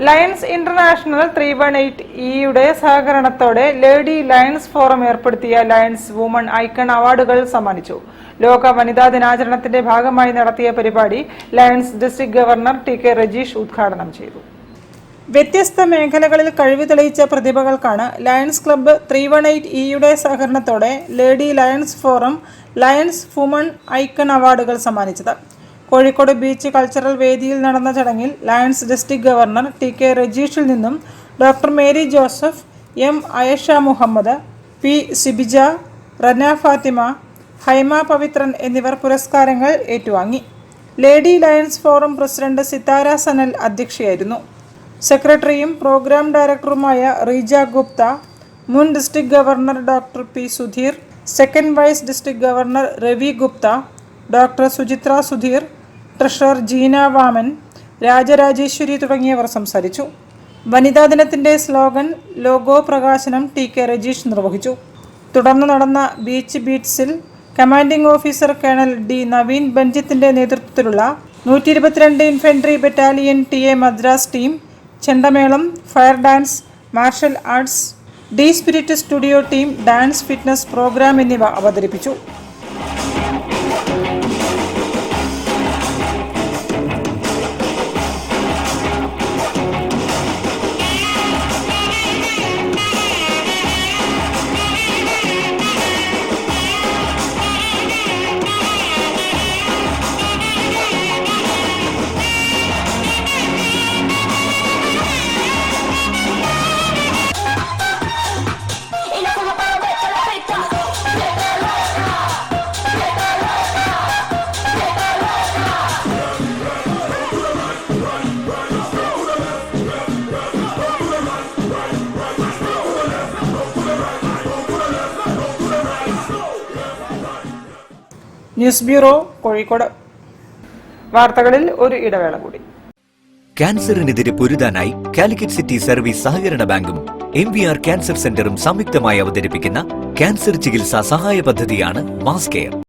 Lions international 318E സഹകരണത്തോടെ lady Lions forum ഏർപ്പെടുത്തിയ lions woman icon അവാർഡുകൾ സമ്മാനിച്ചു. ലോക വനിതാ ദിനാചരണത്തിന്റെ ഭാഗമായി നടത്തിയ പരിപാടി lions district governor TK Rajeesh ഉദ്ഘാടനം ചെയ്തു. വ്യത്യസ്ത മേഖലകളിൽ കഴിവ് തെളിയിച്ച പ്രതിഭകൾക്കാണ് ലയൺസ് ക്ലബ്ബ് 318E സഹകരണത്തോടെ lady Lions forum Lions woman icon അവാർഡുകൾ സമ്മാനിച്ചത്. കോഴിക്കോട് ബീച്ച് കൾച്ചറൽ വേദിയിൽ നടന്ന ചടങ്ങിൽ ലയൺസ് ഡിസ്ട്രിക്ട് ഗവർണർ TK രജീഷിൽ നിന്നും doctor Mary Joseph, M Ayesha Muhammad, P Sibija, Rana Fathima, Haima Pavithran എന്നിവർ പുരസ്കാരങ്ങൾ ഏറ്റുവാങ്ങി. Lady Lions forum president Sithara Sanal അധ്യക്ഷയായിരുന്നു. സെക്രട്ടറിയും പ്രോഗ്രാം ഡയറക്ടറുമായ റീജ ഗുപ്ത, മുൻ district governor doctor P Sudheer, second vice district governor Ravi Gupta, doctor Suchitra Sudheer, treasurer Jeena Vaman, Rajarajeshwari തുടങ്ങിയവർ സംസാരിച്ചു. വനിതാ ദിനത്തിന്റെ സ്ലോഗൻ ലോഗോ പ്രകാശനം TK രജീഷ് നിർവഹിച്ചു. തുടർന്ന് നടന്ന ബീച്ച് ബീറ്റ്സിൽ commanding officer colonel D Naveen ബെഞ്ചിത്തിന്റെ നേതൃത്വത്തിലുള്ള 122 infantry battalion TA Madras team ചെണ്ടമേളം, fire dance, martial arts, D spirit studio team dance fitness programme എന്നിവ അവതരിപ്പിച്ചു. News bureau, Kozhikode. വാർത്തകളിൽ ഒരു ഇടവേള കൂടി. ക്യാൻസറിനെതിരെ പൊരുതാനായി കാലിക്കറ്റ് സിറ്റി സർവീസ് സഹകരണ ബാങ്കും MVR ക്യാൻസർ സെന്ററും സംയുക്തമായി അവതരിപ്പിക്കുന്ന ക്യാൻസർ ചികിത്സാ സഹായ പദ്ധതിയാണ് മാസ് കെയർ.